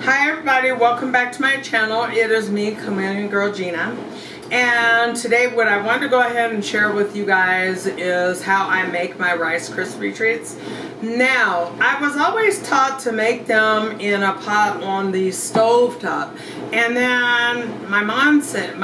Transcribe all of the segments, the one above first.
Hi everybody, welcome back to my channel. It is me, Chameleon Girl Gina. And today what I wanted to go ahead and share with you guys is how I make my Rice Krispie treats. Now, I was always taught to make them in a pot on the stove top. And then my mind said,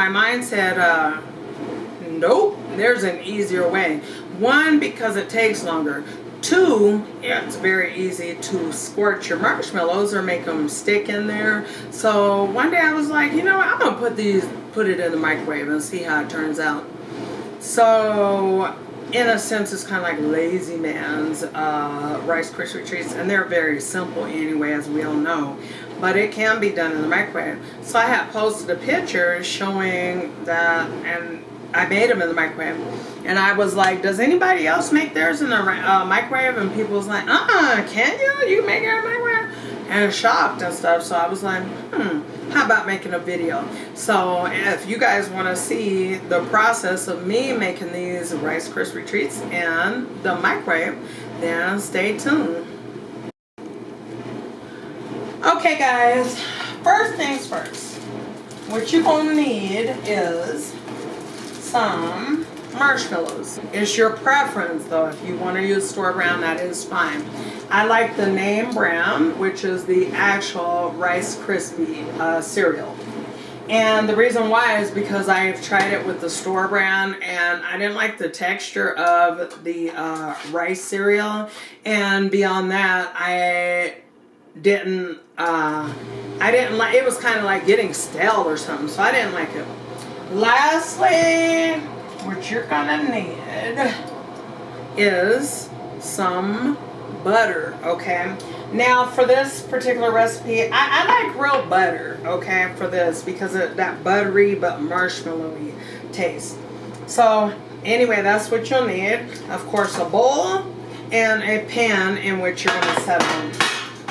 nope, there's an easier way. One, because it takes longer. Two, it's very easy to squirt your marshmallows or make them stick in there. So one day I was like, you know what, I'm gonna put it in the microwave and see how it turns out. So in a sense, it's kind of like Lazy Man's Rice Krispie treats, and they're very simple anyway, as we all know. But it can be done in the microwave. So I had posted a picture showing that, and I made them in the microwave. And I was like, does anybody else make theirs in the microwave? And people was like, can you? You can make it in the microwave? And shocked and stuff. So I was like, how about making a video? So if you guys want to see the process of me making these Rice Krispie treats in the microwave, then stay tuned. Okay guys, first things first. What you're going to need is some marshmallows. It's your preference though. If you want to use store brand, that is fine. I like the name brand, which is the actual Rice Krispie cereal. And the reason why is because I've tried it with the store brand and I didn't like the texture of the rice cereal. And beyond that, I didn't like, it was kind of like getting stale or something, so I didn't like it. Lastly, what you're gonna need is some butter, okay? Now for this particular recipe, I like real butter, okay, for this because of that buttery but marshmallowy taste. So anyway, that's what you'll need. Of course, a bowl and a pan in which you're gonna set them.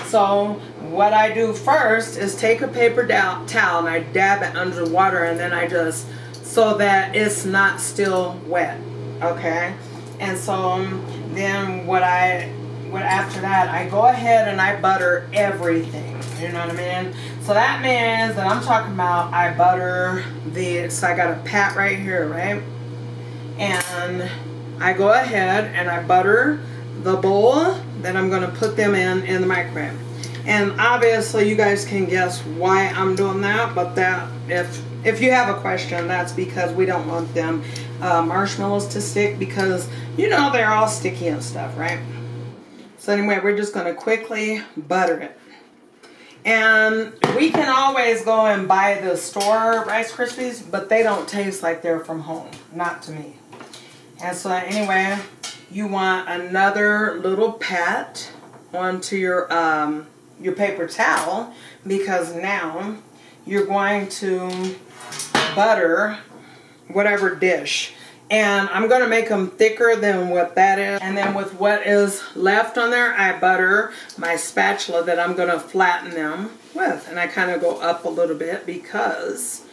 So what I do first is take a paper towel and I dab it under the water, and then I just, so that it's not still wet, okay? And so then after that, I go ahead and I butter everything, you know what I mean? So that means that I'm talking about I butter so I got a pat right here, right? And I go ahead and I butter the bowl that I'm gonna put them in the microwave. And obviously you guys can guess why I'm doing that, but that if you have a question, that's because we don't want them marshmallows to stick, because you know they're all sticky and stuff, right? So anyway, we're just going to quickly butter it. And we can always go and buy the store Rice Krispies, but they don't taste like they're from home, not to me. And so anyway, you want another little pat onto your paper towel, because now you're going to butter whatever dish. And I'm going to make them thicker than what that is. And then with what is left on there, I butter my spatula that I'm going to flatten them with. And I kind of go up a little bit because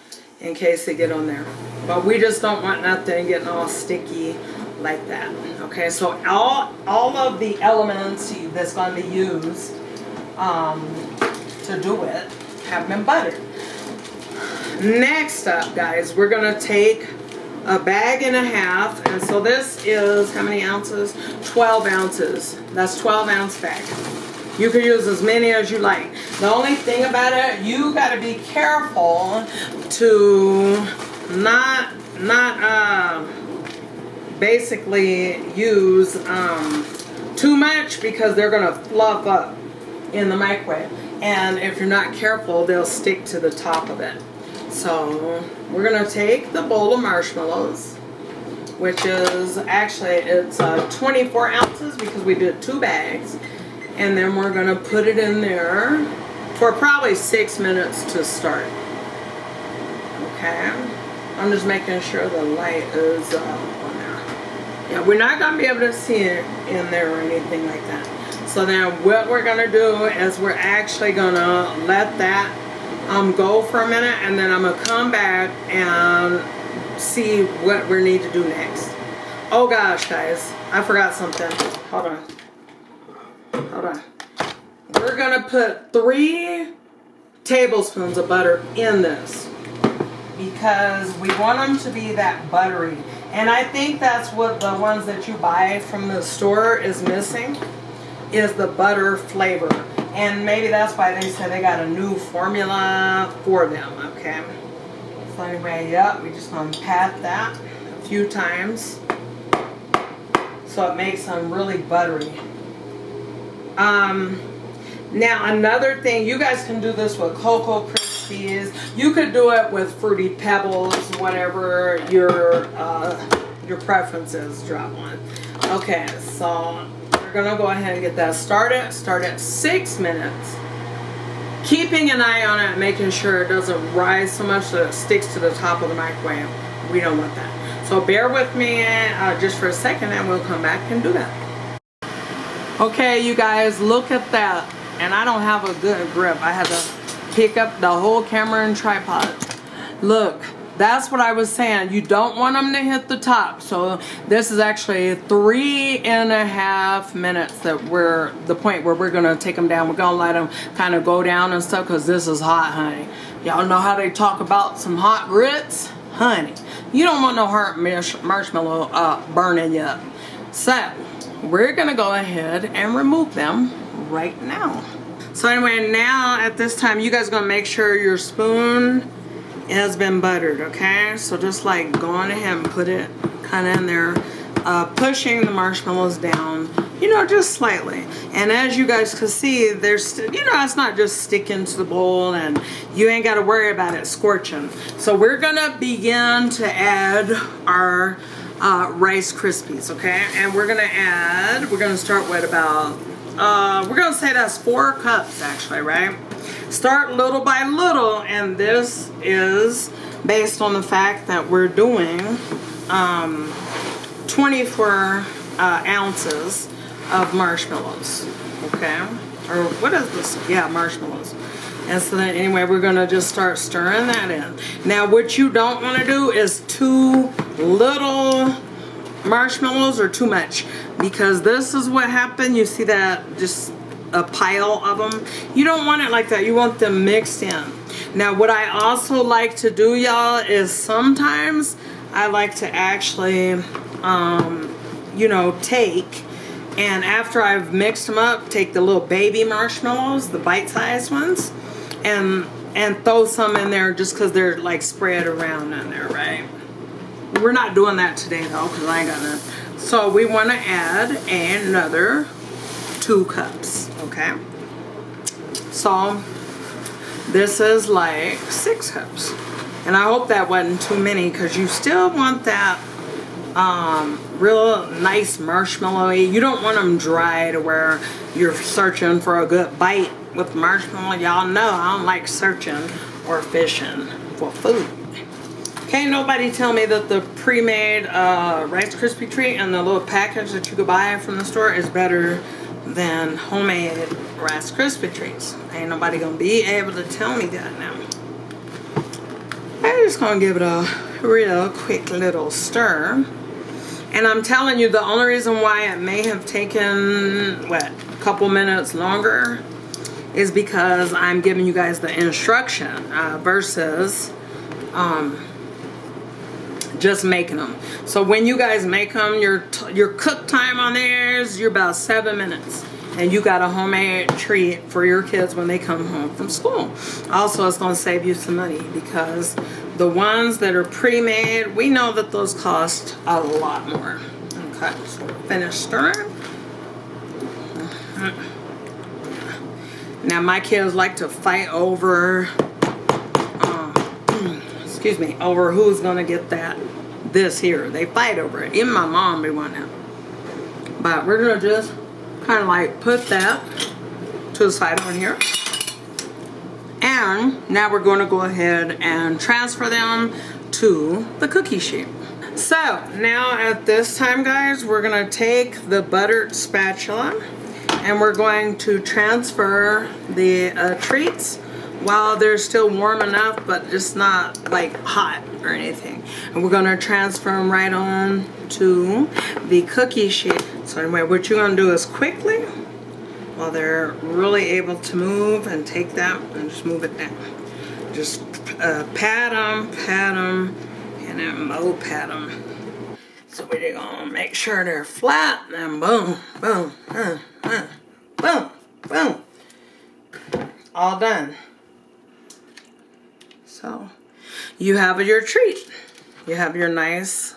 in case they get on there. But we just don't want nothing getting all sticky like that. Okay, so all of the elements that's going to be used to do it have been buttered. Next up, guys, we're going to take a bag and a half, and so this is how many ounces? 12 ounces. That's 12-ounce bag. You can use as many as you like. The only thing about it, you got to be careful to not basically use too much, because they're going to fluff up in the microwave, and if you're not careful, they'll stick to the top of it. So we're going to take the bowl of marshmallows, which is actually, it's 24 ounces because we did 2 bags, and then we're going to put it in there for probably 6 minutes to start. Okay, I'm just making sure the light is on there. Yeah, we're not going to be able to see it in there or anything like that. So then what we're going to do is we're actually going to let that go for a minute, and then I'm going to come back and see what we need to do next. Oh gosh, guys, I forgot something. Hold on. We're going to put 3 tablespoons of butter in this, because we want them to be that buttery. And I think that's what the ones that you buy from the store is missing, is the butter flavor. And maybe that's why they said they got a new formula for them, okay? So anyway, yep, we just gonna pat that a few times so it makes them really buttery. Now another thing, you guys can do this with Cocoa Krispies. You could do it with Fruity Pebbles, whatever your preference is. Drop one. Okay, so we're gonna go ahead and get that started. Start at 6 minutes. Keeping an eye on it, making sure it doesn't rise so much that it sticks to the top of the microwave. We don't want that. So bear with me just for a second and we'll come back and do that. Okay, you guys, look at that. And I don't have a good grip. I had to pick up the whole camera and tripod. Look, that's what I was saying. You don't want them to hit the top. So this is actually 3.5 minutes that we're the point where we're gonna take them down. We're gonna let them kind of go down and stuff because this is hot, honey. Y'all know how they talk about some hot grits? Honey, you don't want no hot marshmallow burning you up. So we're gonna go ahead and remove them right now. So anyway, now at this time, you guys are gonna make sure your spoon has been buttered, okay? So just like going ahead and put it kind of in there, pushing the marshmallows down, you know, just slightly. And as you guys can see, there's, you know, it's not just sticking to the bowl and you ain't got to worry about it scorching. So we're gonna begin to add our Rice Krispies, okay? And we're gonna start with about, we're gonna say that's 4 cups actually, right? Start little by little, and this is based on the fact that we're doing 24 ounces of marshmallows, okay? Or what is this? Yeah, marshmallows. And so then anyway, we're gonna just start stirring that in. Now what you don't wanna do is too little marshmallows or too much, because this is what happened. You see that, just a pile of them. You don't want it like that. You want them mixed in. Now what I also like to do, y'all, is sometimes I like to actually you know, take, and after I've mixed them up, take the little baby marshmallows, the bite-sized ones, and throw some in there just because they're like spread around in there, right? We're not doing that today though, because I ain't got none. So we want to add another 2 cups, okay? So this is like 6 cups. And I hope that wasn't too many, because you still want that real nice marshmallowy. You don't want them dry to where you're searching for a good bite with marshmallow. Y'all know I don't like searching or fishing for food. Can't nobody tell me that the pre-made Rice Krispie treat and the little package that you could buy from the store is better than homemade Rice Krispie treats. Ain't nobody gonna be able to tell me that now. I'm just gonna give it a real quick little stir. And I'm telling you, the only reason why it may have taken, what, a couple minutes longer is because I'm giving you guys the instruction versus just making them. So when you guys make them, your cook time on theirs, you're about 7 minutes. And you got a homemade treat for your kids when they come home from school. Also, it's going to save you some money, because the ones that are pre-made, we know that those cost a lot more. Okay, so finish stirring. Now my kids like to fight over, excuse me, over who's going to get this here. They fight over it. Even my mom be wanting it. But we're going to just kind of like put that to the side on here. And now we're going to go ahead and transfer them to the cookie sheet. So now at this time, guys, we're going to take the buttered spatula and we're going to transfer the treats while they're still warm enough, but just not like hot or anything. And we're going to transfer them right on to the cookie sheet. So anyway, what you're going to do is quickly while they're really able to move, and take that and just move it down. Just pat them, and then pat them. So we're gonna make sure they're flat, and then boom, boom, boom, boom. All done. So you have your treat. You have your nice,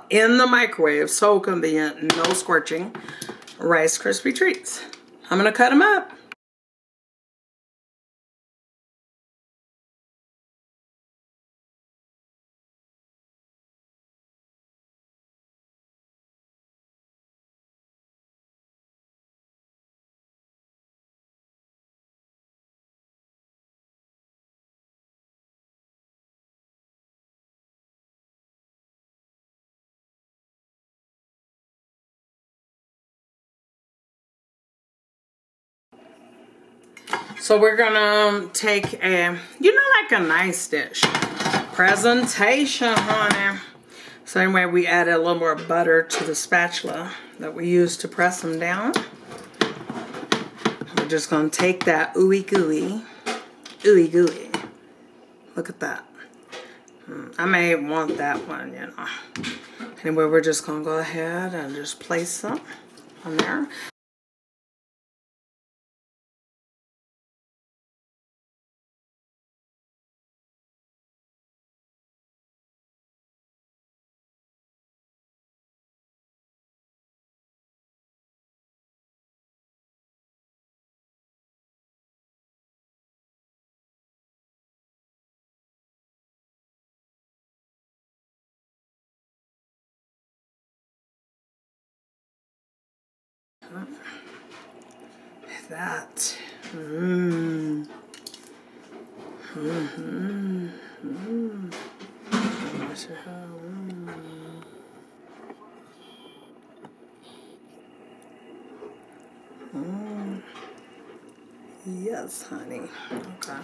in the microwave, so convenient, no scorching, Rice Krispie treats. I'm gonna cut them up. So we're gonna take a, like a nice dish. Presentation, honey. So anyway, we added a little more butter to the spatula that we used to press them down. We're just gonna take that ooey gooey. Look at that. I may want that one, Anyway, we're just gonna go ahead and just place them on there. That. Yes, honey. Okay.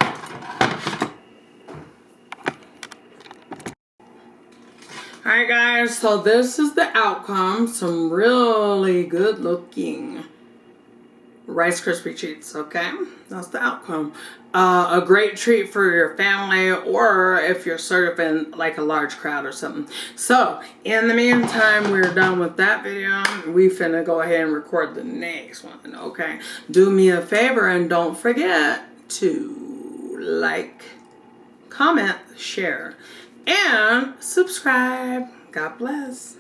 Alright guys, so this is the outcome. Some really good looking Rice Krispie treats, okay? That's the outcome. A great treat for your family, or if you're serving like a large crowd or something. So, in the meantime, we're done with that video. We finna go ahead and record the next one, okay? Do me a favor and don't forget to like, comment, share, and subscribe. God bless.